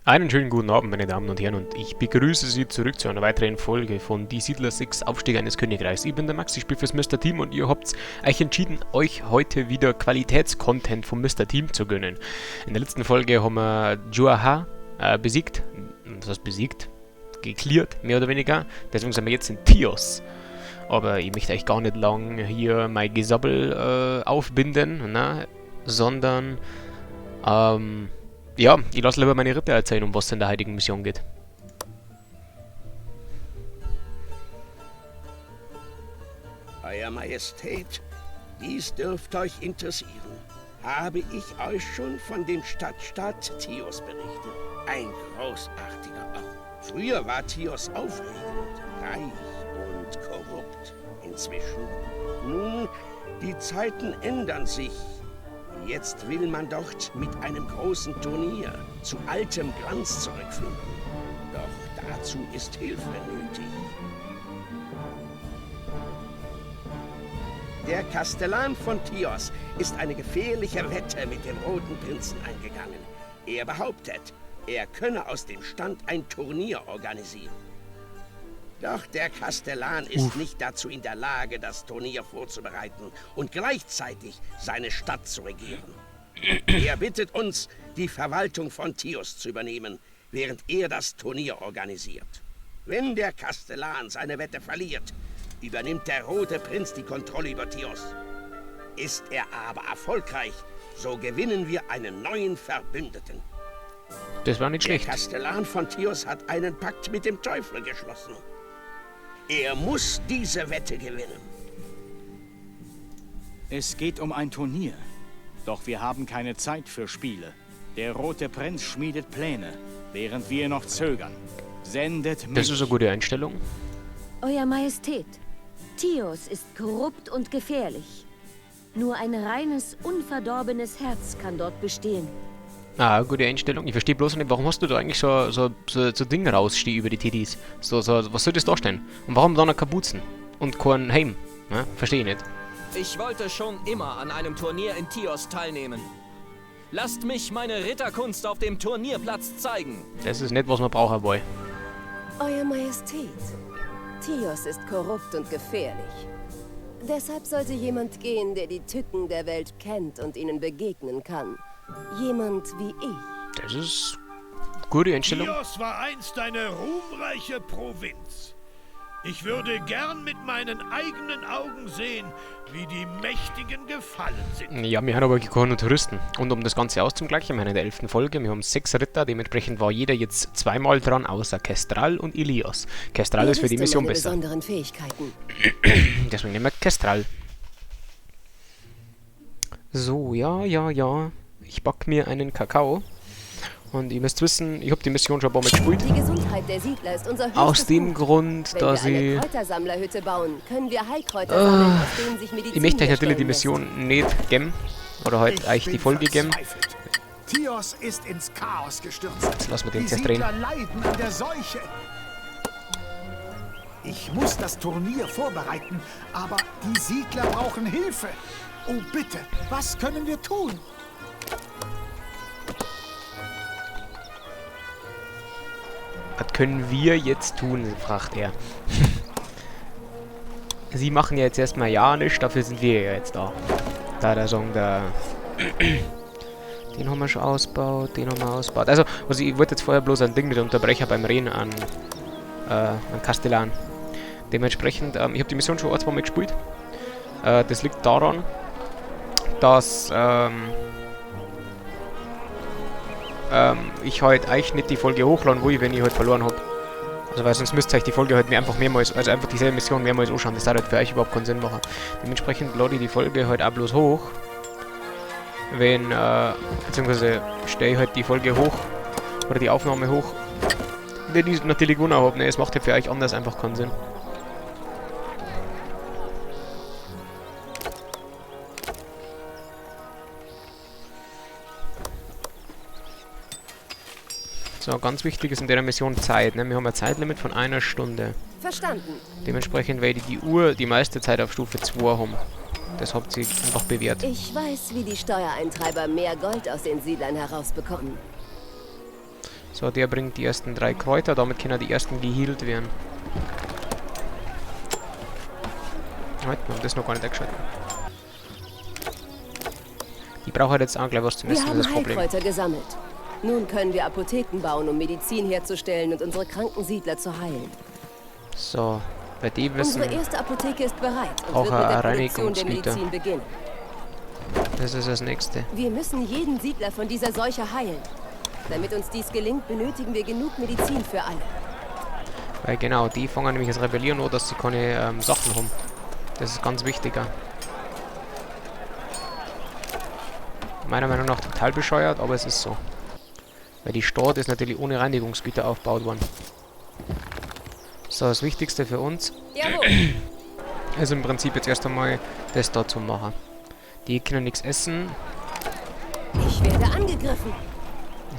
Einen schönen guten Abend, meine Damen und Herren, und ich begrüße Sie zurück zu einer weiteren Folge von Die Siedler 6 Aufstieg eines Königreichs. Ich bin der Max, ich spiele fürs Mr. Team und ihr habt euch entschieden, euch heute wieder Qualitätscontent vom Mr. Team zu gönnen. In der letzten Folge haben wir Juaha besiegt, was heißt besiegt? Geklärt, mehr oder weniger. Deswegen sind wir jetzt in Tios. Aber ich möchte euch gar nicht lang hier mein Gesabbel aufbinden, ne? Sondern, ja, ich lasse lieber meine Ritter erzählen, um was es in der heutigen Mission geht. Euer Majestät, dies dürfte euch interessieren. Habe ich euch schon von dem Stadtstaat Tios berichtet? Ein großartiger Ort. Früher war Tios aufregend, reich und korrupt. Inzwischen, nun, die Zeiten ändern sich. Jetzt will man dort mit einem großen Turnier zu altem Glanz zurückfinden. Doch dazu ist Hilfe nötig. Der Kastellan von Tios ist eine gefährliche Wette mit dem Roten Prinzen eingegangen. Er behauptet, er könne aus dem Stand ein Turnier organisieren. Doch der Kastellan ist nicht dazu in der Lage, das Turnier vorzubereiten und gleichzeitig seine Stadt zu regieren. Er bittet uns, die Verwaltung von Tios zu übernehmen, während er das Turnier organisiert. Wenn der Kastellan seine Wette verliert, übernimmt der Rote Prinz die Kontrolle über Tios. Ist er aber erfolgreich, so gewinnen wir einen neuen Verbündeten. Das war nicht schlecht. Der Kastellan von Tios hat einen Pakt mit dem Teufel geschlossen. Er muss diese Wette gewinnen. Es geht um ein Turnier. Doch wir haben keine Zeit für Spiele. Der Rote Prinz schmiedet Pläne, während wir noch zögern. Sendet mich. Das ist eine gute Einstellung. Euer Majestät, Tios ist korrupt und gefährlich. Nur ein reines, unverdorbenes Herz kann dort bestehen. Ah, gute Einstellung. Ich verstehe bloß nicht, warum hast du da eigentlich so Ding rausstehen über die TDs? Was soll das darstellen? Und warum da noch Kapuzen? Und kein Helm? Ja, verstehe ich nicht. Ich wollte schon immer an einem Turnier in Tios teilnehmen. Lasst mich meine Ritterkunst auf dem Turnierplatz zeigen. Das ist nicht, was man braucht, Boy. Euer Majestät, Tios ist korrupt und gefährlich. Deshalb sollte jemand gehen, der die Tücken der Welt kennt und ihnen begegnen kann. Jemand wie ich. Das ist gute Einstellung. Tios war einst eine ruhmreiche Provinz. Ich würde gern mit meinen eigenen Augen sehen, wie die Mächtigen gefallen sind. Ja, wir haben aber keine Touristen. Und um das Ganze auszugleichen, wir haben in der 11. Folge, wir haben 6 Ritter, dementsprechend war jeder jetzt zweimal dran, außer Kestral und Ilios. Kestral ist für die Mission besser. Besonderen Fähigkeiten. Deswegen nehmen wir Kestral. So, ja. Ich back mir einen Kakao. Und ihr müsst wissen, ich habe die Mission schon ein paar Mal gespielt. Die Gesundheit der Siedler ist unser höchstes Aus dem Gut. Grund, Wenn dass wir eine ich... Kräutersammlerhütte bauen, können wir Heilkräuter sammeln, aus denen sich Medizin Ich möchte euch natürlich die herstellen Mission nicht geben. Oder halt euch die Folge geben. Tios ist ins Chaos gestürzt. Jetzt lassen wir den Die zuerst drehen. Siedler leiden an der Seuche. Ich muss das Turnier vorbereiten, aber die Siedler brauchen Hilfe. Oh bitte, was können wir tun? Was können wir jetzt tun, fragt er. Sie machen ja jetzt erstmal ja nichts, dafür sind wir ja jetzt da. Da der Song, da. Den haben wir schon ausgebaut, den haben wir ausgebaut. Also ich wollte jetzt vorher bloß ein Ding mit Unterbrecher beim Reden an Kastellan. Dementsprechend, ich habe die Mission schon ein, zwei Mal gespielt. Das liegt daran, dass ich halt eigentlich nicht die Folge hochladen will, wenn ich halt verloren habe. Also weil sonst müsst ihr euch die Folge halt einfach mehrmals, also einfach dieselbe Mission mehrmals anschauen. Das hat halt für euch überhaupt keinen Sinn machen. Dementsprechend lade ich die Folge halt auch bloß hoch. Wenn, beziehungsweise stelle ich halt die Folge hoch, oder die Aufnahme hoch, wenn ich natürlich gewonnen habe. Ne, es macht ja für euch anders einfach keinen Sinn. So, ganz wichtig ist in der Mission Zeit. Ne? Wir haben ein Zeitlimit von 1 Stunde. Verstanden. Dementsprechend werde ich die Uhr die meiste Zeit auf Stufe 2 haben. Das habt ihr einfach bewährt. Ich weiß, wie die Steuereintreiber mehr Gold aus den Siedlern herausbekommen. So, der bringt die ersten 3 Kräuter, damit können die ersten geheilt werden. Halt, wir haben das noch gar nicht eingeschaltet. Die braucht halt jetzt auch gleich was zum Essen, das ist das Problem. Wir haben Heilkräuter gesammelt. Nun können wir Apotheken bauen, um Medizin herzustellen und unsere kranken Siedler zu heilen. So, bei dem Wissen Unsere erste Apotheke ist bereit und auch wird mit der ein Produktion der Reinigungsgüter. Medizin beginnen. Das ist das nächste. Wir müssen jeden Siedler von dieser Seuche heilen. Damit uns dies gelingt, benötigen wir genug Medizin für alle. Weil genau, die fangen nämlich das Rebellieren an, dass sie keine Sachen haben. Das ist ganz wichtiger. Meiner Meinung nach total bescheuert, aber es ist so. Weil die Stadt ist natürlich ohne Reinigungsgüter aufgebaut worden. So, das Wichtigste für uns Jawohl. ist im Prinzip jetzt erst einmal das da zu machen. Die können nichts essen. Ich werde angegriffen.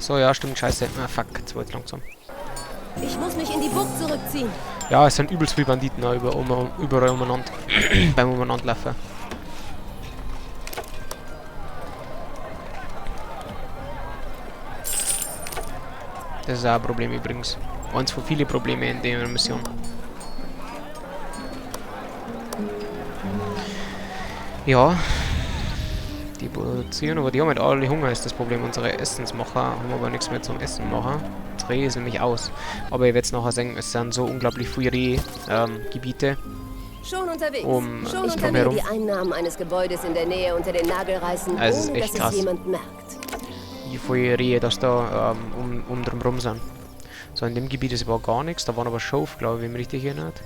So, ja, stimmt, scheiße. Ah, fuck, jetzt war jetzt langsam. Ich muss mich in die Bucht zurückziehen. Ja, es sind übelst viele Banditen auch überall umeinander. Beim Umeinanderlaufen. Das ist auch ein Problem übrigens. Eins von vielen Problemen in der Mission. Ja. Die produzieren, aber die haben halt alle Hunger, ist das Problem. Unsere Essensmacher haben aber nichts mehr zum Essen machen. Das Reh ist nämlich aus. Aber ihr werdet es nachher sehen, es sind so unglaublich viele Rehgebiete. Schon unterwegs. Ich kann mir die Einnahmen eines Gebäudes in der Nähe unter den Nagel reißen, Also, ohne ist echt dass krass. es jemand merkt. Wie viele Rehe das da drumherum sind. So, in dem Gebiet ist aber gar nichts. Da waren aber Schauf, glaube ich, wenn mich richtig erinnert.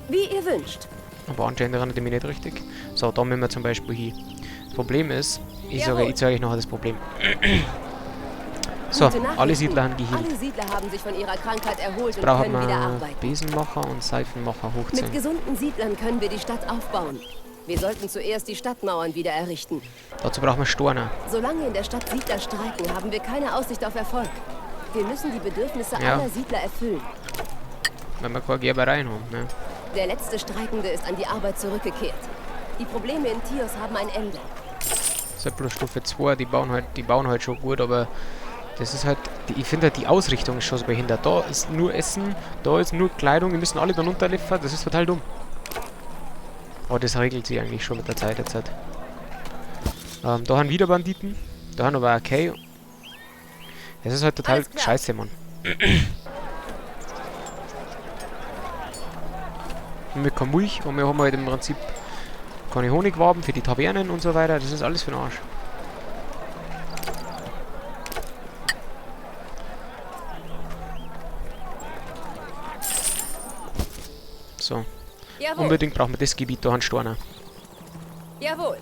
Wie ihr wünscht. Aber anscheinend erinnert ich mich nicht richtig. So, da müssen wir zum Beispiel hin. Das Problem ist, ich Jawohl. zeige euch nachher das Problem. So, Gute Nachrichten. alle Siedler haben geheilt. Alle Siedler haben sich von ihrer Krankheit erholt Jetzt und brauchen können wieder wir arbeiten. Besenmacher und Seifenmacher Mit hochziehen. gesunden Siedlern können wir die Stadt aufbauen. Wir sollten zuerst die Stadtmauern wieder errichten. Dazu brauchen wir Storner. Solange in der Stadt Siedler streiken, haben wir keine Aussicht auf Erfolg. Wir müssen die Bedürfnisse Ja. aller Siedler erfüllen. Wenn wir keine Gerbereien haben, ne? Der letzte Streikende ist an die Arbeit zurückgekehrt. Die Probleme in Tios haben ein Ende. Das ist bloß Stufe 2, die bauen halt schon gut, aber das ist halt, ich finde halt die Ausrichtung ist schon so behindert. Da ist nur Essen, da ist nur Kleidung, die müssen alle dann runterliefern, das ist total dumm. Aber das regelt sich eigentlich schon mit der Zeit jetzt halt. Da haben wieder Banditen, da haben aber okay. Das ist halt total Alles klar. scheiße, Mann. Und wir keine Milch und wir haben halt im Prinzip keine Honigwaben für die Tavernen und so weiter. Das ist alles für den Arsch. So. Jawohl. Unbedingt brauchen wir das Gebiet da an Storner. Jawohl.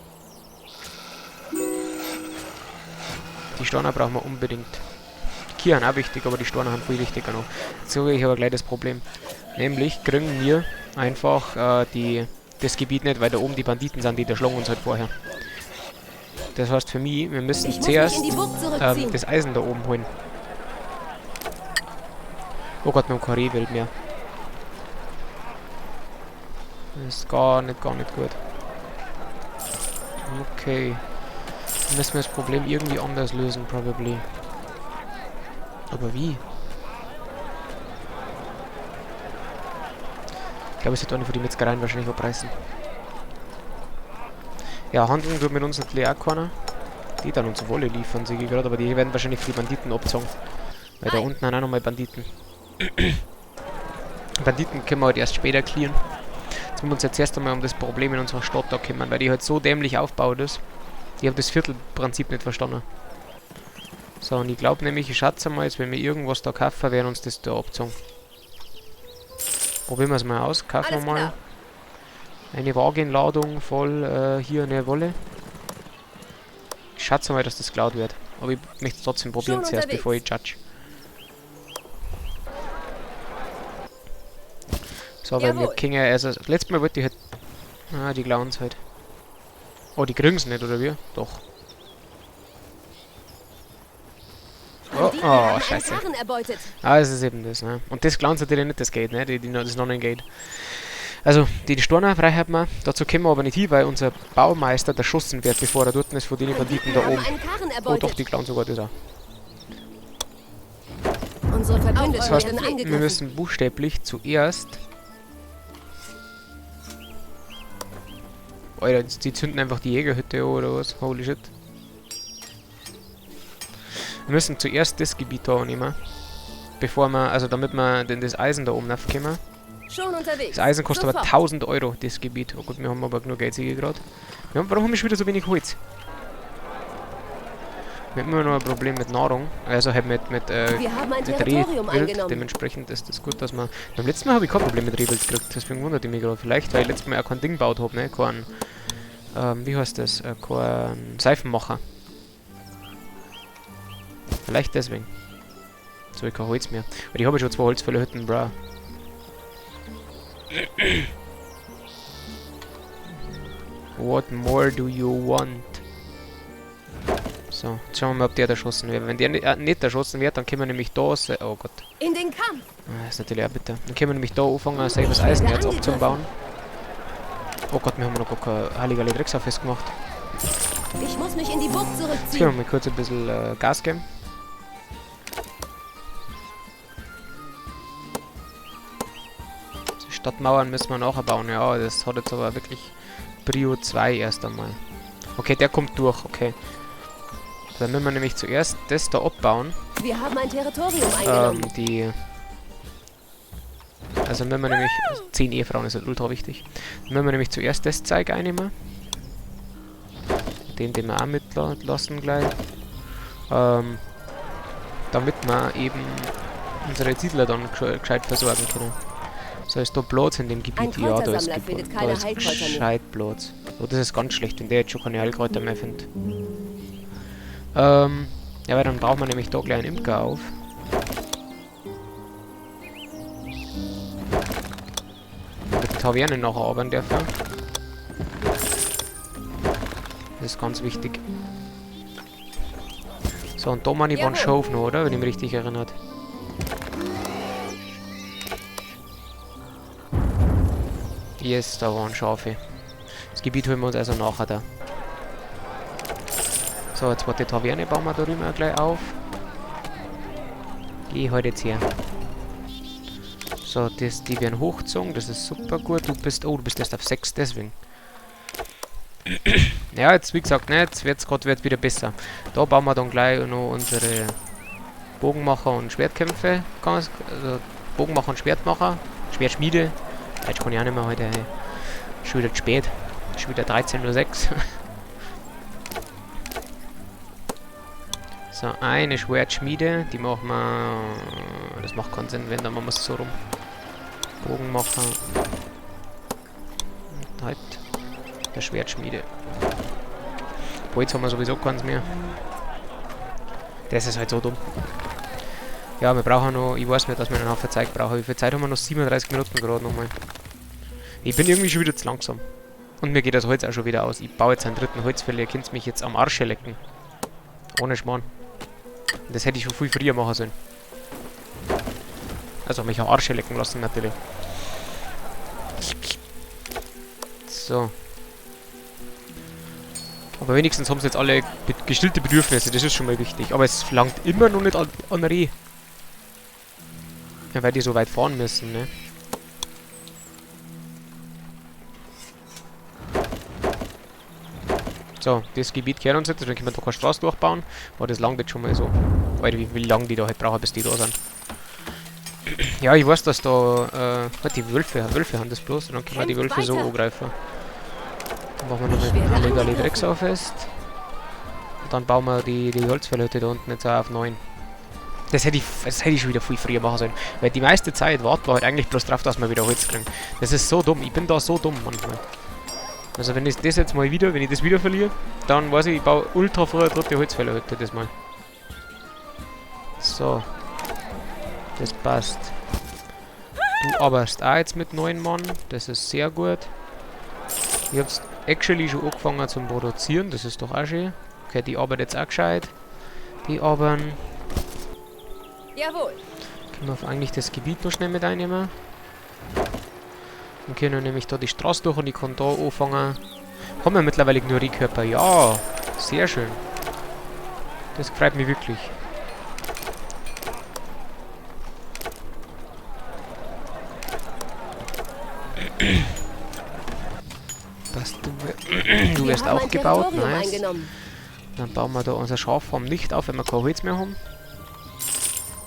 Die Storner brauchen wir unbedingt. Die Kieren auch wichtig, aber die Storner haben viel wichtiger noch. Jetzt habe ich aber gleich das Problem. Nämlich kriegen wir einfach das Gebiet nicht, weil da oben die Banditen sind, die schlagen uns halt vorher. Das heißt für mich, wir müssen Ich muss zuerst mich in die Bucht zurückziehen. das Eisen da oben holen. Oh Gott, wir haben kein Rehwild mehr. Das ist gar nicht gut. Okay. Dann müssen wir das Problem irgendwie anders lösen, probably. Aber wie? Ich glaube, es wird auch nicht für die Metzgereien wahrscheinlich abreißen. Ja, handeln tut mit uns natürlich auch keiner. Die dann uns Wolle liefern, sehe ich gerade, aber die werden wahrscheinlich für die Banditen abzogen. Weil da unten haben auch nochmal Banditen. Banditen können wir halt erst später clearen. Jetzt müssen wir uns jetzt erst einmal um das Problem in unserer Stadt da kümmern, weil die halt so dämlich aufgebaut ist. Die haben das Viertelprinzip nicht verstanden. So, und ich glaube nämlich, ich schätze mal, jetzt, wenn wir irgendwas da kaufen, werden uns das da abzogen. Probieren wir es mal aus. Kaufen wir Alles mal klar. eine Wagenladung voll hier eine Wolle. Ich schätze mal, dass das geklaut wird. Aber ich möchte es trotzdem probieren Schon zuerst, unterwegs. bevor ich judge. So, weil wir Jawohl. kriegen ja, also letztes Mal wollte ich halt. Ah, die klauen es halt. Oh, die kriegen es nicht, oder wie? Doch. Oh, Banditen haben scheiße. einen Karren erbeutet. Ah, es ist eben das, ne? Und das klauen sie natürlich nicht, das Gate, ne? Das Non-Gate. Also, die Storner freihalten wir. Dazu kommen wir aber nicht hin, weil unser Baumeister erschossen wird, bevor er dort ist, von den Banditen da oben. Oh doch, die klauen sogar das auch. Unsere Verbündeten Das heißt, werden wir angegriffen. müssen buchstäblich zuerst... Alter, die zünden einfach die Jägerhütte an, oder was? Holy shit. Wir müssen zuerst das Gebiet da annehmen. Bevor wir, also damit wir denn das Eisen da oben aufkommen. Schon unterwegs. Das Eisen kostet aber Sofort. 1000 Euro, das Gebiet. Oh gut, wir haben aber genug Geld gerade. Warum haben wir schon wieder so wenig Holz? Wir haben immer noch ein Problem mit Nahrung. Also halt mit Wir haben ein mit Territorium Rehwild. eingenommen. Dementsprechend ist das gut, dass wir... Beim letzten Mal habe ich kein Problem mit Rehwild gekriegt. Deswegen wundert ich mich gerade. Vielleicht, weil ich letztes Mal auch kein Ding gebaut habe, ne? Kein... wie heißt das? Kein Seifenmacher. Vielleicht deswegen. Jetzt habe ich kein Holz mehr. Weil ich habe schon 2 holzvolle Hütten, bra. What more do you want? So, jetzt schauen wir mal, ob der erschossen wird. Wenn der nicht erschossen wird, dann können wir nämlich da... Oh Gott. In den Kampf. Das ist natürlich auch bitter. Dann können wir nämlich da anfangen, ein selberes Eisenerz abzubauen. Oh Gott, wir haben noch gar kein heiliger Drecksau festgemacht. Ich muss mich in die Burg Jetzt können wir zurückziehen. mal kurz ein bisschen Gas geben. Die Stadtmauern müssen wir nachher bauen. Ja, das hat jetzt aber wirklich Prio 2 erst einmal. Okay, der kommt durch, okay. Dann müssen wir nämlich zuerst das da abbauen. Wir haben ein Territorium eingenommen. Also wenn wir nämlich... 10 Ehefrauen ist halt ultra wichtig. Dann müssen wir nämlich zuerst das Zeug einnehmen. Den wir auch mitlassen gleich. Damit wir eben unsere Siedler dann gescheit versorgen können. So, ist da Platz in dem Gebiet? Ein Ja, da ist, Kräutersammler findet da keine ist Heilkräuter mehr. gescheit Platz. Oh, das ist ganz schlecht, wenn der jetzt schon keine Heilkräuter mehr findet. Ja, weil dann brauchen wir nämlich da gleich einen Imker auf. Mit der Taverne nachher arbeiten dürfen. Das ist ganz wichtig. So, und da waren die waren Schaf noch, oder? Wenn ich mich richtig erinnert. Yes, da waren Schafe. Das Gebiet holen wir uns also nachher da. So, jetzt wird die Taverne, bauen wir da drüben auch gleich auf. Geh halt jetzt her. So, die werden hochgezogen, das ist super gut. Du bist erst auf 6, deswegen. Ja, jetzt wie gesagt, ne, jetzt wird es wieder besser. Da bauen wir dann gleich noch unsere Bogenmacher und Schwertkämpfe. Also Bogenmacher und Schwertmacher. Schwertschmiede. Jetzt kann ich auch nicht mehr heute. Hey. Schon wieder spät. Schon wieder 13:06 Uhr. So, eine Schwertschmiede. Die machen wir... Das macht keinen Sinn, wenn, dann machen wir es so rum. Bogenmacher. Und halt der Schwertschmiede. Jetzt haben wir sowieso keins mehr. Das ist halt so dumm. Ja, wir brauchen noch... Ich weiß nicht, dass wir einen Haufen Zeit brauchen. Wie viel Zeit haben wir noch? 37 Minuten gerade nochmal. Ich bin irgendwie schon wieder zu langsam. Und mir geht das Holz auch schon wieder aus. Ich baue jetzt einen dritten Holzfäller. Ihr könnt mich jetzt am Arsch lecken. Ohne Schmarrn. Das hätte ich schon viel früher machen sollen. Also mich am Arsch lecken lassen natürlich. So. Aber wenigstens haben sie jetzt alle gestillte Bedürfnisse, das ist schon mal wichtig. Aber es verlangt immer noch nicht an Reh. Ja, weil die so weit fahren müssen, ne? So, das Gebiet gehört uns jetzt, deswegen können wir da keine Straße durchbauen. Aber das langt jetzt schon mal so. Alter, wie lange die da halt brauchen, bis die da sind. Ja, ich weiß, dass da die Wölfe haben das bloß. Und dann können wir die Wölfe so angreifen. Dann machen wir noch eine legale Drecksau fest. Und dann bauen wir die Holzfällerhütte da unten jetzt auch auf 9. Das hätte ich schon wieder viel früher machen sollen. Weil die meiste Zeit warten wir halt eigentlich bloß drauf, dass wir wieder Holz kriegen. Das ist so dumm. Ich bin da so dumm manchmal. Also wenn ich das jetzt mal wieder, wenn ich das wieder verliere, dann weiß ich baue ultra früh eine dritte Holzfällerhütte das mal. So. Das passt. Du arbeitest auch jetzt mit 9 Mann. Das ist sehr gut. Ich hab's actually schon angefangen zum Produzieren. Das ist doch auch schön. Okay, die arbeiten jetzt auch gescheit. Die arbeiten. Jawohl. Können wir auf eigentlich das Gebiet noch schnell mit einnehmen. Dann können wir nämlich da die Straße durch und ich kann da anfangen. Haben wir mittlerweile Ignorierkörper? Ja, sehr schön. Das freut mich wirklich. Passt, du wirst auch gebaut, nice. Dann bauen wir da unser Schaffarm nicht auf, wenn wir kein Holz mehr haben.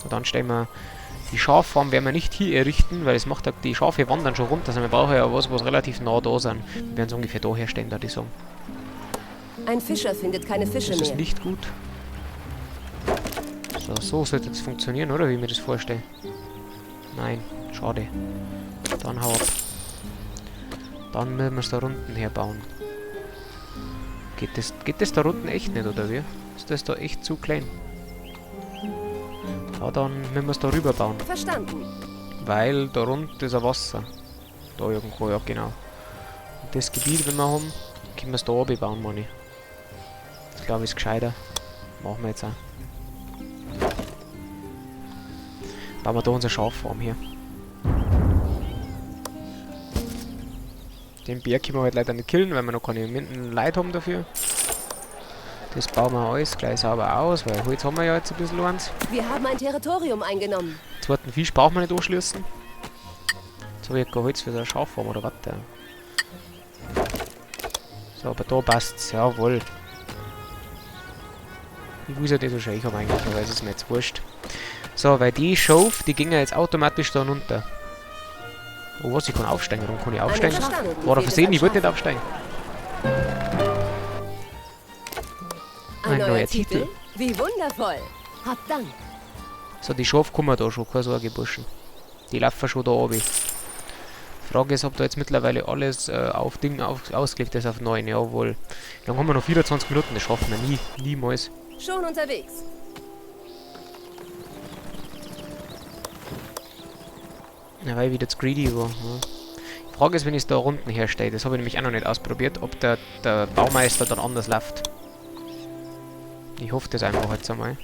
Und dann stellen wir die Schaffarm, werden wir nicht hier errichten, weil es macht ja, die Schafe wandern schon runter. Also wir brauchen ja was relativ nah da sind. Wir werden es ungefähr da herstellen, würde ich sagen. Ein Fischer findet keine Fische mehr. Das ist nicht gut. So sollte das funktionieren, oder? Wie ich mir das vorstelle. Nein, schade. Dann hau ab. Dann müssen wir es da unten herbauen. Geht das da unten echt nicht, oder wie? Ist das da echt zu klein? Ja, dann müssen wir es da rüber bauen. Verstanden. Weil da unten ist ein Wasser. Da irgendwo, ja genau. Und das Gebiet, wenn wir haben, können wir es da oben bauen, Manni. Das glaube ich ist gescheiter. Machen wir jetzt auch. Bauen wir da unsere Schaffarm hier. Den Berg können wir halt leider nicht killen, weil wir noch keine Leute haben dafür. Das bauen wir alles gleich sauber aus, weil Holz haben wir ja jetzt ein bisschen eins. Wir haben ein Territorium eingenommen. Zweiten Fisch brauchen wir nicht anschließen. Jetzt habe ich kein Holz für so eine Schaffarm oder was da. So, aber da passt's, jawohl. Ich weiß ja das wahrscheinlich, ich habe eigentlich, aber es ist mir jetzt wurscht. So, weil die Schafe, die gingen jetzt automatisch da runter. Oh was, ich kann aufsteigen. Warum kann ich aufsteigen? War da versehen, ich wollte nicht aufsteigen. Ein neuer Titel? Wie wundervoll. Habt Dank. So, die Schafe kommen da schon, keine Sorge, Burschen. Die laufen schon da oben. Frage ist, ob da jetzt mittlerweile alles auf Ding ausgelegt ist auf 9. Jawohl. Dann haben wir noch 24 Minuten, das schaffen wir niemals. Schon unterwegs. Ja, weil ich wieder zu greedy war. Ja. Die Frage ist, wenn ich es da unten herstelle, das habe ich nämlich auch noch nicht ausprobiert, ob der Baumeister dann anders läuft. Ich hoffe das einfach jetzt einmal.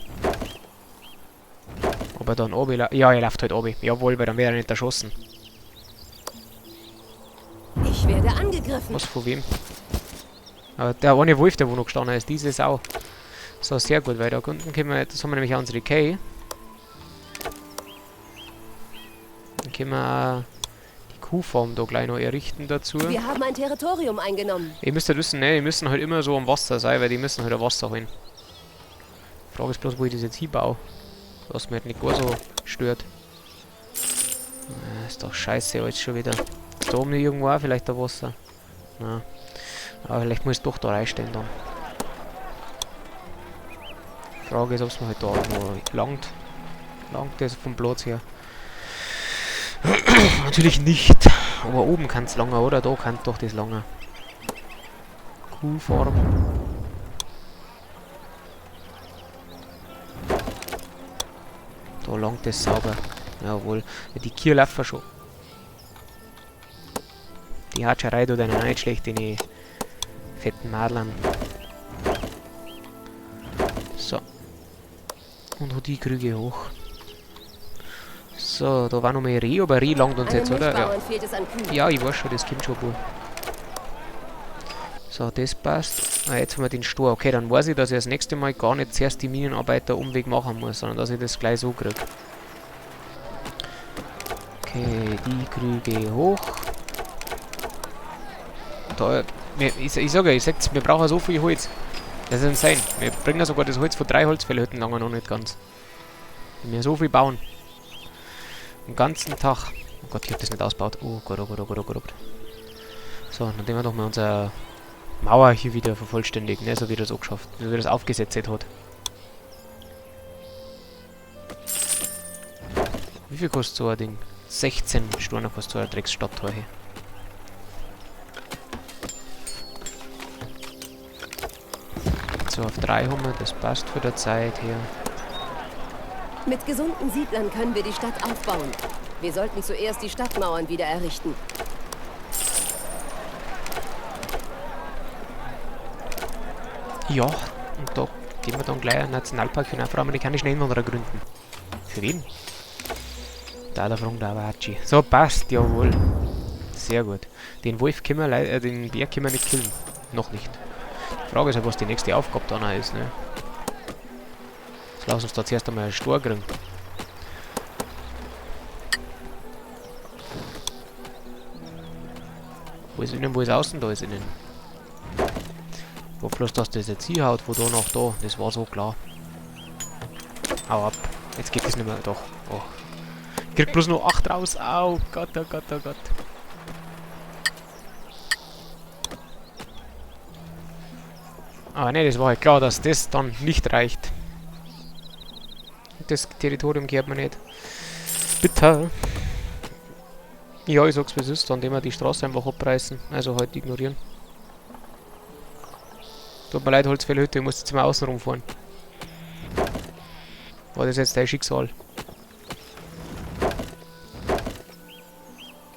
Ob er dann oben läuft. Ja, er läuft halt oben. Jawohl, weil dann wäre er nicht erschossen. Ich werde angegriffen. Was, von wem? Aber der eine Wolf, der wo noch gestanden ist, diese Sau. So, sehr gut, weil da unten können wir, das haben wir nämlich auch unsere Kay. Dann können wir auch die Kuhfarm da gleich noch errichten dazu. Wir haben ein Territorium eingenommen. Ihr müsst halt wissen, ne, die müssen halt immer so am Wasser sein, weil die müssen halt am Wasser holen. Die Frage ist bloß, wo ich das jetzt hinbaue. Was mir halt nicht gar so stört. Ist doch scheiße alles schon wieder. Ist da oben nicht irgendwo auch vielleicht der Wasser? Na. Aber vielleicht muss ich doch da reinstellen dann. Die Frage ist, ob es mir halt da noch langt. Langt das vom Platz her? Natürlich nicht. Aber oben kann es langer, oder? Da kann doch das langer. Kuhfarm. Da langt das sauber. Jawohl. Die Kühe laufen schon. Die Hatscherei tut einen nicht schlecht, die fetten Madlern. So. Und die Krüge hoch. So, da war noch mal Reh, aber Reh langt uns jetzt, oder? Ja. Ja, ich weiß schon, das kommt schon gut. So, das passt. Ah, jetzt haben wir den Stor. Okay, dann weiß ich, dass ich das nächste Mal gar nicht zuerst die Minenarbeiter Umweg machen muss, sondern dass ich das gleich so kriege. Okay, die Krüge hoch. Da, ich sage ja, ich sag's, wir brauchen so viel Holz. Das ist insane. Wir bringen sogar das Holz von 3 Holzfällerhütten lange noch nicht ganz. Wenn wir so viel bauen. Den ganzen Tag. Oh Gott, ich hab das nicht ausgebaut. Oh Gott, oh Gott, oh Gott, oh Gott, oh Gott. So, dann nehmen wir doch mal unsere Mauer hier wieder vervollständigen, ne? So wie das auch geschafft, wie wir das aufgesetzt hat. Wie viel kostet so ein Ding? 16 Stunden kostet so ein Drecksstadttor hier. So, auf 3 haben wir, das passt für die Zeit hier. Mit gesunden Siedlern können wir die Stadt aufbauen. Wir sollten zuerst die Stadtmauern wieder errichten. Ja, und da gehen wir dann gleich einen Nationalpark für afroamerikanische Einwanderer gründen. Für wen? Da der Front der Apache. So, passt, jawohl. Sehr gut. Den Wolf können wir den Bär können wir nicht killen. Noch nicht. Die Frage ist halt, was die nächste Aufgabe dann auch ist, ne? Jetzt lass uns da zuerst einmal einen Stor kriegen. Wo ist innen, wo ist außen? Da ist innen. Wo bloß, dass das jetzt hinhaut, wo da nach da. Das war so klar. Hau ab. Jetzt geht es nicht mehr. Doch. Oh. Ich krieg bloß noch 8 raus. Au, Gott, oh Gott, oh Gott. Aber ne, das war halt klar, dass das dann nicht reicht. Das Territorium gehört mir nicht. Bitter. Ja, ich sag's wie es ist, dann wir die Straße einfach abreißen. Also halt ignorieren. Tut mir leid, Holzfällerhütte, ich muss jetzt mal außen rumfahren. War das jetzt dein Schicksal?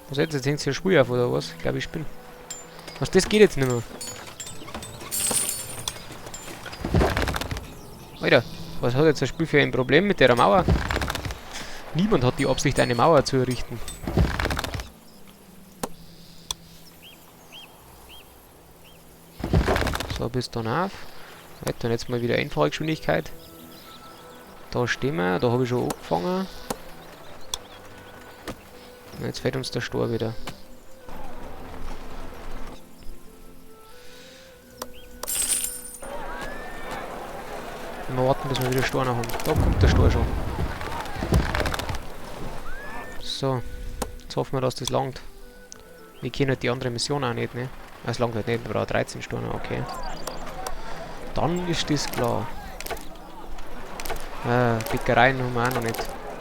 Was jetzt? Jetzt hängt hier ein Spur auf oder was? Ich glaube, ich bin. Was, das geht jetzt nicht mehr. Alter, was hat jetzt das Spiel für ein Problem mit der Mauer? Niemand hat die Absicht, eine Mauer zu errichten. So, bis dann auf. Dann jetzt mal wieder Einfahrgeschwindigkeit. Da stehen wir, da habe ich schon angefangen. Und jetzt fällt uns der Stor wieder. Wir warten, bis wir wieder Stor noch haben. Da kommt der Stor schon. So. Jetzt hoffen wir, dass das langt. Wir kennen halt die andere Mission auch nicht, ne? Es langt halt nicht, wir brauchen 13 Stunden, okay. Dann ist das klar. Bäckereien haben wir auch noch nicht.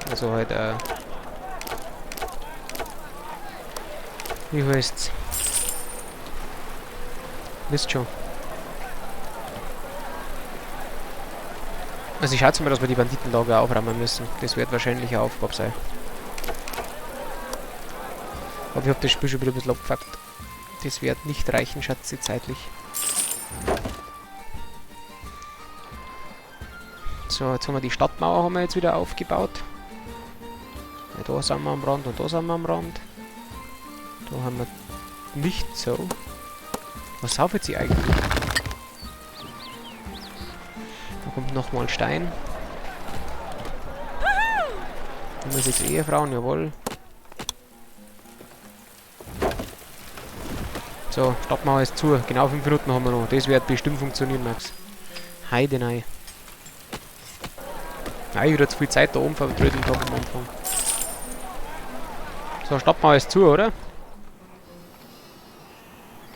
Also halt, wie heißt's? Wisst schon. Also ich schätze mal, dass wir die Banditenlager aufräumen müssen. Das wird wahrscheinlich eine Aufgabe sein. Aber ich habe das Spiel schon wieder ein bisschen abgefuckt. Das wird nicht reichen, schätze ich, zeitlich. So, jetzt haben wir die Stadtmauer haben wir jetzt wieder aufgebaut. Ja, da sind wir am Rand und da sind wir am Rand. Da haben wir nicht so. Was saufet sie eigentlich? Da kommt nochmal Stein. Da muss jetzt Ehefrauen, jawohl. So, Stadtmauer ist zu. Genau 5 Minuten haben wir noch. Das wird bestimmt funktionieren, Max. Heidenei. Nein, ich wieder zu viel Zeit da oben vertrödelt habe am Anfang. So, Stadtmauer ist zu, oder?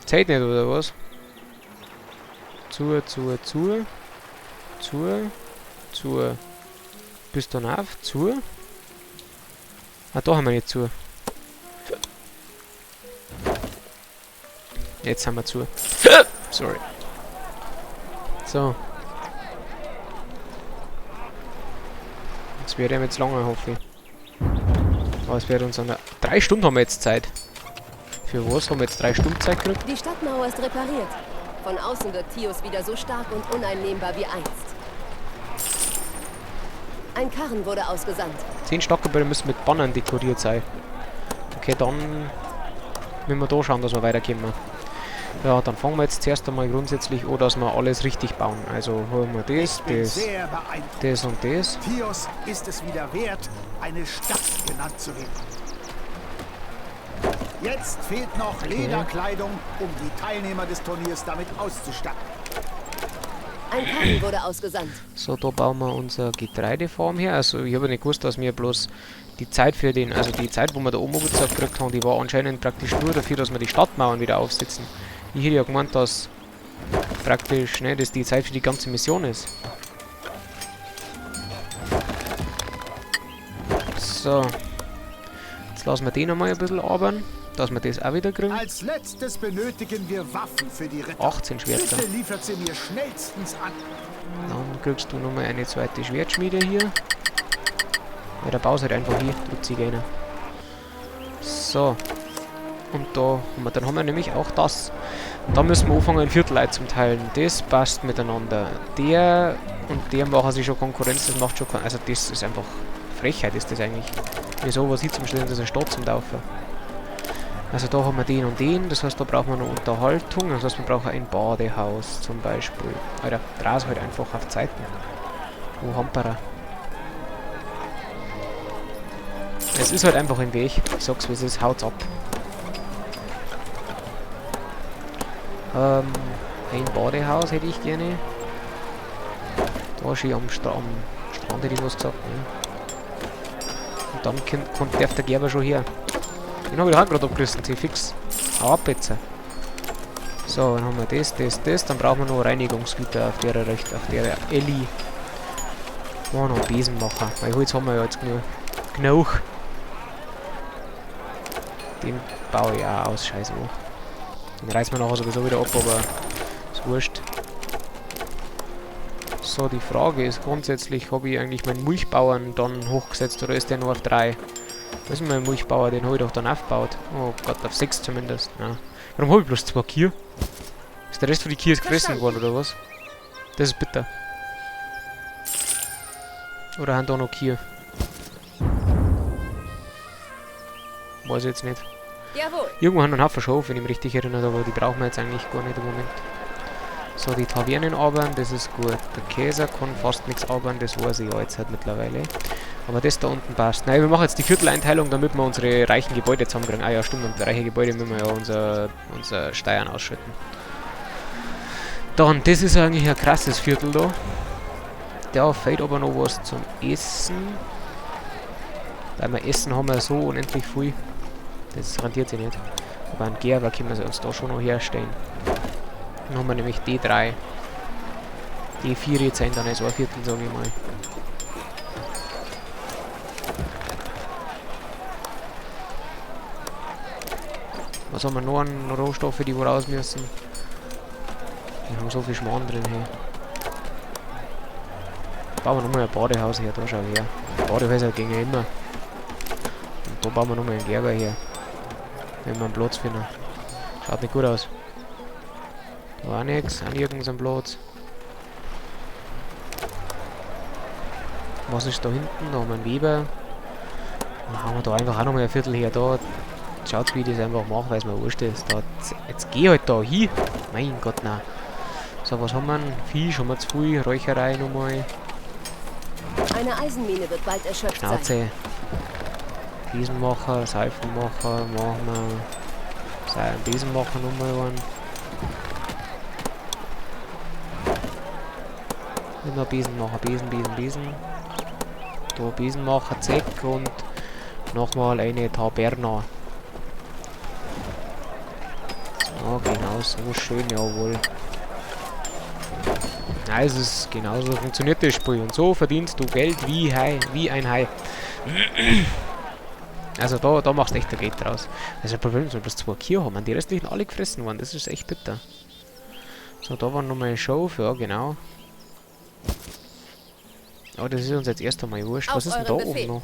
Zeit nicht, oder was? Zu. Bis dann auf. Zu. Ah, da haben wir nicht zu. Jetzt haben wir zu. Sorry. So. Das wird ja jetzt lange, hoffe ich. Aber es wird uns an der... 3 Stunden haben wir jetzt Zeit. Für was haben wir jetzt 3 Stunden Zeit gekriegt? Die Stadtmauer ist repariert. Von außen wird Tios wieder so stark und uneinnehmbar wie einst. Ein Karren wurde ausgesandt. 10 Stockgebäude müssen mit Bannern dekoriert sein. Okay, dann müssen wir da schauen, dass wir weiterkommen. Ja, dann fangen wir jetzt zuerst einmal grundsätzlich an, dass wir alles richtig bauen. Also holen wir das und das. Tios ist es wieder wert, eine Stadt genannt zu werden. Jetzt fehlt noch Lederkleidung, um die Teilnehmer des Turniers damit auszustatten. Ein Karren wurde ausgesandt. So, da bauen wir unsere Getreidefarm her. Also ich habe nicht gewusst, dass wir bloß die Zeit für den, also die Zeit, wo wir da oben gesagt gekriegt haben, die war anscheinend praktisch nur dafür, dass wir die Stadtmauern wieder aufsetzen. Ich hätte ja gemeint, dass praktisch, ne, dass die Zeit für die ganze Mission ist. So. Jetzt lassen wir den einmal ein bisschen arbeiten, dass wir das auch wieder kriegen. Als letztes benötigen wir Waffen für die Ritter. 18 Schwerter. Bitte liefert sie mir schnellstens an. Dann kriegst du nochmal eine zweite Schwertschmiede hier. Ja, der baut halt einfach hier, drückt sie gerne. So. Und dann haben wir nämlich auch das. Da müssen wir anfangen, ein Viertel zum Teilen. Das passt miteinander. Der und der machen sich schon Konkurrenz, das macht schon also das ist einfach Frechheit, ist das eigentlich. Wieso, was hier zum Stellen, das ist eine Stadt zum Taufen. Also da haben wir den und den, das heißt, da brauchen wir noch Unterhaltung, das heißt, wir brauchen ein Badehaus zum Beispiel. Alter, draußen halt einfach auf Zeiten. Wo Hamperer? Es ist halt einfach im Weg. Ich sag's wie es ist, haut's ab. Ein Badehaus hätte ich gerne. Da schön am Strand hätte ich was gesagt, ne? Und dann darf der Gerber schon her. Den habe ich doch auch gerade abgerissen, sie fix. Hau ab jetzt. So, dann haben wir das. Dann brauchen wir noch Reinigungsgüter auf der Elli. Oh, noch einen Besen machen. Weil Holz haben wir ja jetzt genug. Den baue ich auch aus, scheiße. Den reißen wir nachher sowieso wieder ab, aber ist wurscht. So, die Frage ist grundsätzlich, habe ich eigentlich meinen Milchbauern dann hochgesetzt oder ist der nur auf 3? Wo ist mein Milchbauer? Den habe ich doch dann aufgebaut. Oh Gott, auf 6 zumindest. Ja. Warum habe ich bloß 2 Kühe? Ist der Rest von die Kühe gefressen worden oder was? Das ist bitter. Oder haben da noch Kühe? Weiß ich jetzt nicht. Jawohl. Irgendwo haben wir einen Haufen Schafe, wenn ich mich richtig erinnere, aber die brauchen wir jetzt eigentlich gar nicht im Moment. So, die Tavernen arbeiten, das ist gut. Der Käser kann fast nichts arbeiten, das weiß ich ja jetzt halt mittlerweile. Aber das da unten passt. Nein, wir machen jetzt die Vierteleinteilung, damit wir unsere reichen Gebäude zusammenkriegen. Ah ja, stimmt, und reiche Gebäude müssen wir ja unser Steuern ausschütten. Dann, das ist eigentlich ein krasses Viertel da. Da fehlt aber noch was zum Essen. Weil wir Essen haben wir so unendlich viel. Das rentiert sich nicht. Aber einen Gerber können wir uns da schon noch herstellen. Dann haben wir nämlich D3. D4 jetzt sind dann als ein Viertel, sage ich mal. Was haben wir noch an Rohstoffe, die wo raus müssen? Wir haben so viel Schmarrn drin hier. Bauen wir nochmal ein Badehaus her, da schau her. Badehäuser gehen ja immer. Und da bauen wir nochmal einen Gerber her. Wenn wir einen Platz finden. Schaut nicht gut aus. Da war nichts, an irgendeinem Platz. Was ist da hinten? Da haben wir einen Weber. Dann haben wir da einfach auch nochmal ein Viertel her. Da schaut, wie ich das einfach mache, weil es mir wurscht ist. Da, jetzt geh halt da hin. Mein Gott, nein. So, was haben wir? Fisch haben wir zu viel. Räucherei nochmal. Eine Eisenmine wird bald erschöpft Schnauze. sein. Besenmacher, Seifenmacher, machen wir. Besenmacher nochmal einen. Immer Besenmacher, Besen. Da Besenmacher, Zeck und nochmal eine Taberna. So, genau so schön, jawohl. Nein, es ist genauso funktioniert das Spiel. Und so verdienst du Geld wie ein Hai. Also da machst du echt ein Geld draus. Also das Problem ist, wir bloß 2 Kühe haben. Die restlichen alle gefressen worden. Das ist echt bitter. So, da war nochmal ein Schauf. Ja, genau. Aber das ist uns jetzt erst einmal wurscht. Was ist denn da oben noch?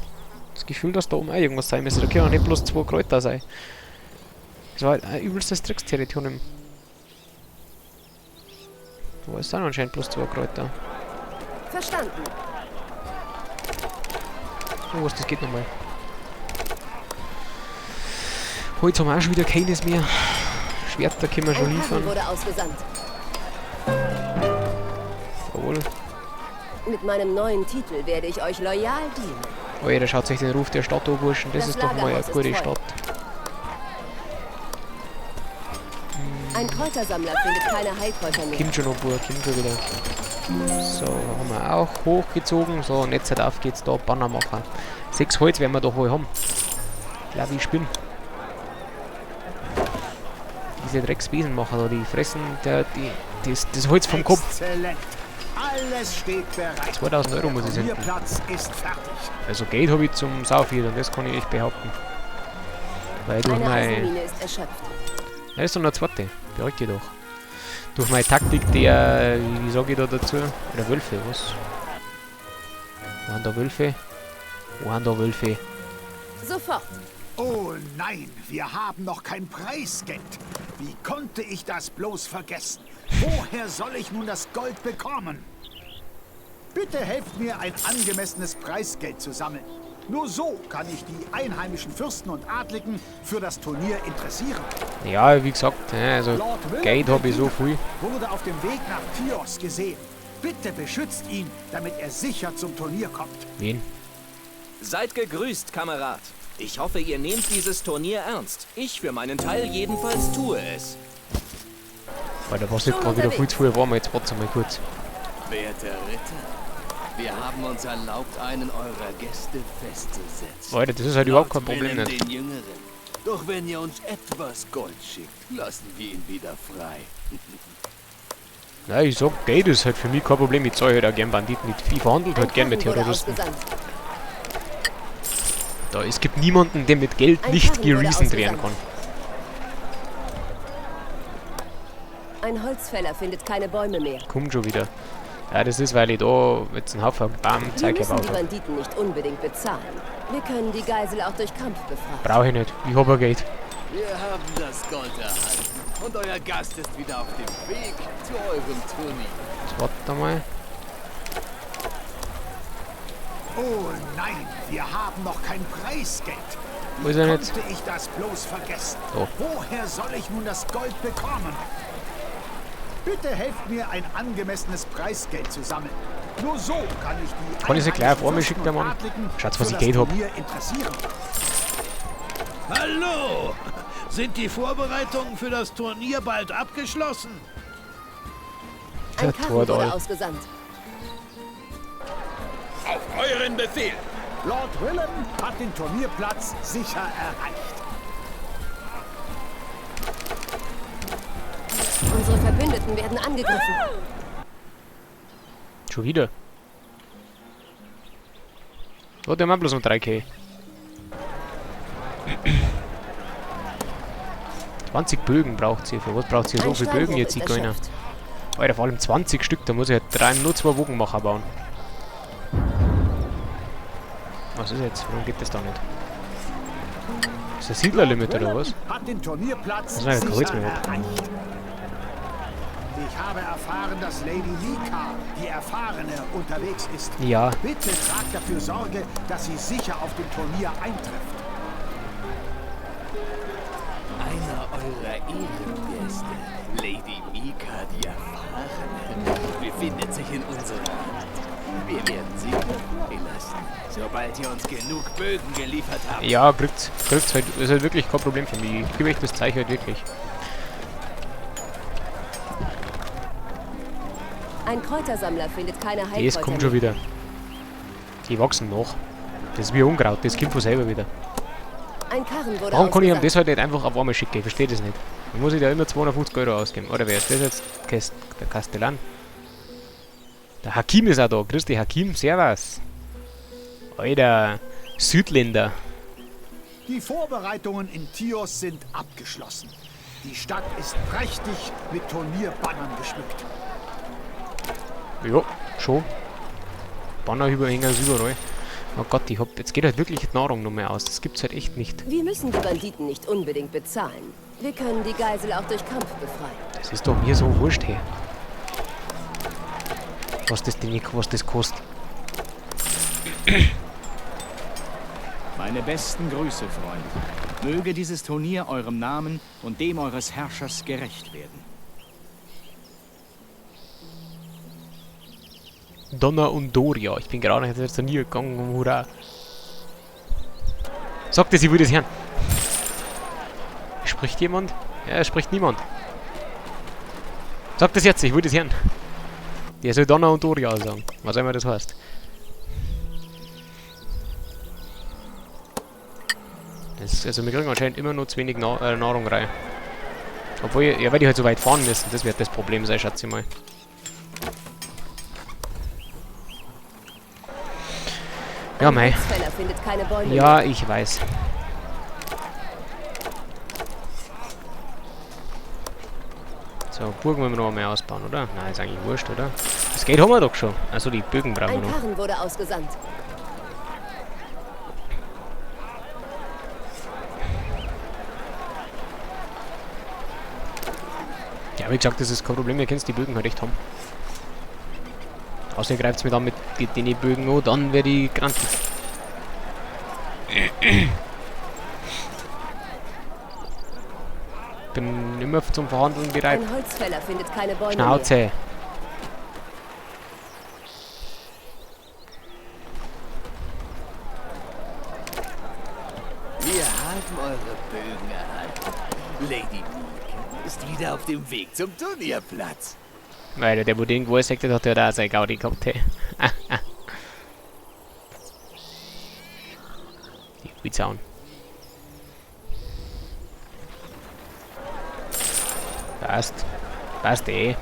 Das Gefühl, dass da oben auch irgendwas sein müsste. Da können auch nicht bloß 2 Kräuter sein. Das war halt ein übelstes Tricksterritorium. Aber es sind anscheinend bloß 2 Kräuter. Verstanden. Oh, was, das geht nochmal. Heute haben wir auch schon wieder keines mehr. Schwerter können wir schon liefern. Wurde ausgesandt. Jawohl. Mit meinem neuen Titel werde ich euch loyal dienen. Oh ja, da schaut sich den Ruf der Stadt an, Burschen. Das ist doch mal eine gute Stadt. Ein Kräutersammler findet keine Heilkräuter mehr. Kommt schon noch, Bur, kommt schon wieder. So, haben wir auch hochgezogen. So, und jetzt auf geht's da, Banner machen. 6 Holz werden wir doch wohl haben. Ich glaube, ich bin. Diese Drecksbesenmacher da, die fressen das Holz vom Kopf. Exzellent. Alles steht bereit. 2000 Euro muss ich senden. Platz ist fertig. Also Geld habe ich zum Saufiel und das kann ich echt behaupten. Weil durch Eine meine... Eisenmine ist erschöpft. Da ist doch noch eine zweite. Beruhigt dich doch. Durch meine Taktik der... Wie sage ich da dazu? Oder Wölfe, was? Wo haben da Wölfe? Wo haben da Wölfe? Sofort. Oh nein, wir haben noch kein Preisgeld. Wie konnte ich das bloß vergessen? Woher soll ich nun das Gold bekommen? Bitte helft mir, ein angemessenes Preisgeld zu sammeln. Nur so kann ich die einheimischen Fürsten und Adligen für das Turnier interessieren. Ja, wie gesagt, also Lord Willem Geld habe ich so Winter viel. wurde auf dem Weg nach Tios gesehen. Bitte beschützt ihn, damit er sicher zum Turnier kommt. Wen? Seid gegrüßt, Kamerad. Ich hoffe, ihr nehmt dieses Turnier ernst. Ich für meinen Teil jedenfalls tue es. Weil da passiert gerade wieder viel zu viel warm. Jetzt warte mal kurz. Werter Ritter, wir haben uns erlaubt, einen eurer Gäste festzusetzen. Alter, das ist halt überhaupt kein Lord Problem Willem nicht. den Jüngeren. Doch wenn ihr uns etwas Gold schickt, lassen wir ihn wieder frei. Nein, ich sag, Geld ist halt für mich kein Problem. Ich zahle halt auch gern Banditen. Ich verhandelt halt gern mit Karren wurde Terroristen. ausgesandt. Da, es gibt niemanden, der mit Geld Ein nicht Karren wurde gereasoned werden kann. ausgesandt. Ein Holzfäller findet keine Bäume mehr. Kommt schon wieder. Ja, das ist, weil ich da jetzt einen Haufen Wir Zeug müssen gebaut die habe. Banditen nicht unbedingt bezahlen. Wir können die Geisel auch durch Kampf befreien. Brauche ich nicht. Ich habe ja Geld. Wir haben das Gold erhalten. Und euer Gast ist wieder auf dem Weg zu eurem Turnier. Jetzt warte mal. Oh nein, wir haben noch kein Preisgeld. Wo ist er jetzt? Konnte ich das bloß vergessen? So. Woher soll ich nun das Gold bekommen? Bitte helft mir, ein angemessenes Preisgeld zu sammeln. Nur so kann ich die Kann ich sie gleich auf einmal Fürsten schicken, der und Mann? Adligen Schaut's, für was ich das Geld hab. Turnier interessieren. Hallo! Sind die Vorbereitungen für das Turnier bald abgeschlossen? Der Ein Karren wurde Tordal. ausgesandt. Auf euren Befehl! Lord Willem hat den Turnierplatz sicher erreicht. Unsere Verbündeten werden angegriffen. Schon wieder. Oh, der macht bloß um 3K. 20 Bögen braucht sie. Für was braucht sie so Ein viel Steinbruch Bögen jetzt, ist Zigeuner? erschöpft. Alter, vor allem 20 Stück. Da muss ich halt nur 2 Wogenmacher bauen. Was ist jetzt? Warum geht das da nicht? Ist das Siedlerlimit oder was? Hat den Turnierplatz Das ist ein sicher Kreuz mehr. erreicht. Ich habe erfahren, dass Lady Mika, die Erfahrene, unterwegs ist. Ja. Bitte tragt dafür Sorge, dass sie sicher auf dem Turnier eintrifft. Einer eurer Ehrengäste, Lady Mika, die Erfahrene, befindet sich in unserer Hand. Wir werden sie lassen, sobald ihr uns genug Bögen geliefert habt. Ja, kriegt's halt. Ist halt wirklich kein Problem für mich. Ich gebe euch das Zeichen halt wirklich. Ein Kräutersammler findet keine Heilkräuter Das kommt schon wieder. Die wachsen noch. Das ist wie Unkraut, das kommt von selber wieder. Ein Karren wurde Warum kann ich ihm ausgesandt. das halt nicht einfach auf einmal schicken? Ich verstehe das nicht. Dann muss ich da immer 250 € ausgeben. Oder wer ist das jetzt? Der Kastellan. Der Hakim ist auch da. Grüß dich, Hakim. Servus. Alter, Südländer. Die Vorbereitungen in Tios sind abgeschlossen. Die Stadt ist prächtig mit Turnierbannern geschmückt. Ja, schon. Banner überhängen überall. Oh Gott, jetzt geht halt wirklich die Nahrung noch mehr aus. Das gibt's halt echt nicht. Wir müssen die Banditen nicht unbedingt bezahlen. Wir können die Geisel auch durch Kampf befreien. Das ist doch mir so wurscht, hey. Was das kostet. Meine besten Grüße, Freunde. Möge dieses Turnier eurem Namen und dem eures Herrschers gerecht werden. Donna und Doria. Ich bin gerade nicht ins Turnier gegangen, hurra. Sagt es, ich will das hören. Spricht jemand? Ja, es spricht niemand. Sagt es jetzt, ich will das hören. Der soll Donna und Doria sagen. Was immer das heißt. Also wir kriegen anscheinend immer nur zu wenig Nahrung rein. Obwohl, ja, weil die halt so weit fahren müssen. Das wird das Problem sein, schätze ich mal. Ja, mei. Ein Holzfäller findet keine Bäume Ja, mehr. ich weiß. So, Burgen wollen wir noch mehr ausbauen, oder? Nein, ist eigentlich wurscht, oder? Das Geld haben wir doch schon. Also die Bögen brauchen wir Ein noch. Karren wurde ausgesandt. Ja, wie gesagt, das ist kein Problem. Ihr könnt die Bögen halt echt haben. Außer ihr greift mir dann mit den Bögen an, dann werde ich grantig. Bin immer zum Verhandeln bereit. Ein Holzfäller findet keine Bäume mehr. Schnauze. Wir haben eure Bögen erhalten. Lady Mika ist wieder auf dem Weg zum Turnierplatz. Weil der, wo den gesagt hat, hat ja da sein Gaudi gehabt, hey. Die Huizaun. Passt. Passt eh.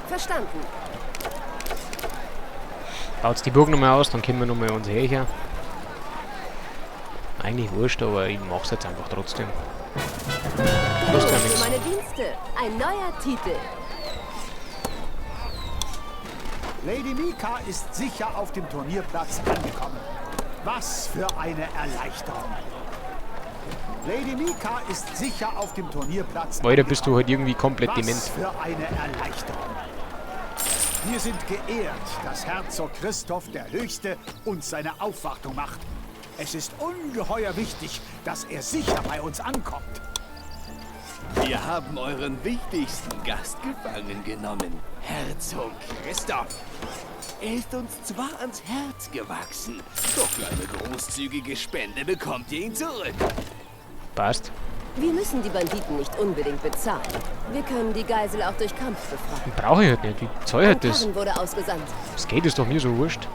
Verstanden. Baut's die Burg nochmal aus, dann können wir nochmal uns her. Eigentlich wurscht, aber ich mach's jetzt einfach trotzdem. Kostet ja Für nichts. meine Dienste. Ein neuer Titel. Lady Mika ist sicher auf dem Turnierplatz angekommen. Was für eine Erleichterung. Lady Mika ist sicher auf dem Turnierplatz Weiter bist du halt irgendwie komplett Was dement. für eine Erleichterung. Wir sind geehrt, dass Herzog Christoph der Höchste uns seine Aufwartung macht. Es ist ungeheuer wichtig, dass er sicher bei uns ankommt. Wir haben euren wichtigsten Gast gefangen genommen, Herzog Christoph. Er ist uns zwar ans Herz gewachsen, doch für eine großzügige Spende bekommt ihr ihn zurück. Passt. Wir müssen die Banditen nicht unbedingt bezahlen. Wir können die Geisel auch durch Kampf befreien. Brauche ich halt nicht. Wie zahl halt das? Karren wurde ausgesandt. Das geht ist doch mir so wurscht.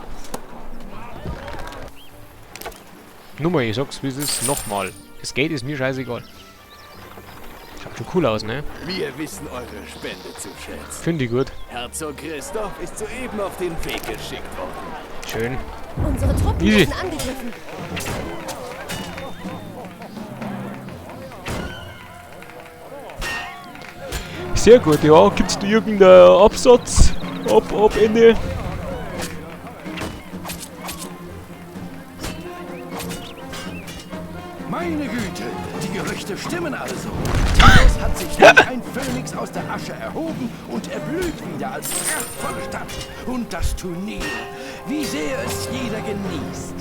Nur mal, ich sag's wie es ist, nochmal. Das Geld ist mir scheißegal. Schaut schon cool aus, ne? Wir wissen eure Spende zu schätzen. Finde ich gut. Herzog Christoph ist soeben auf den Weg geschickt worden. Schön. Unsere Truppen Easy. werden angegriffen. Sehr gut, ja. Gibt's da irgendeinen Absatz? Ab Ende. Meine Güte, die Gerüchte stimmen also. Tios hat sich wie ein Phönix aus der Asche erhoben und erblüht wieder als prachtvolle Stadt. Und das Turnier, wie sehr es jeder genießt.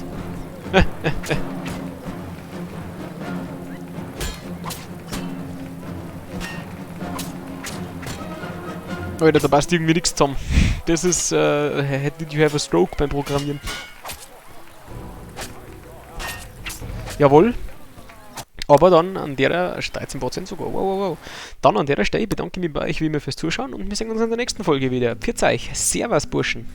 Alter, da passt irgendwie nichts zusammen. Das ist, did you have a stroke beim Programmieren? Jawohl. Aber dann an der 13% sogar. Wow. Dann an der Stelle bedanke ich mich bei euch wie immer fürs Zuschauen und wir sehen uns in der nächsten Folge wieder. Pfiat euch. Servus, Burschen.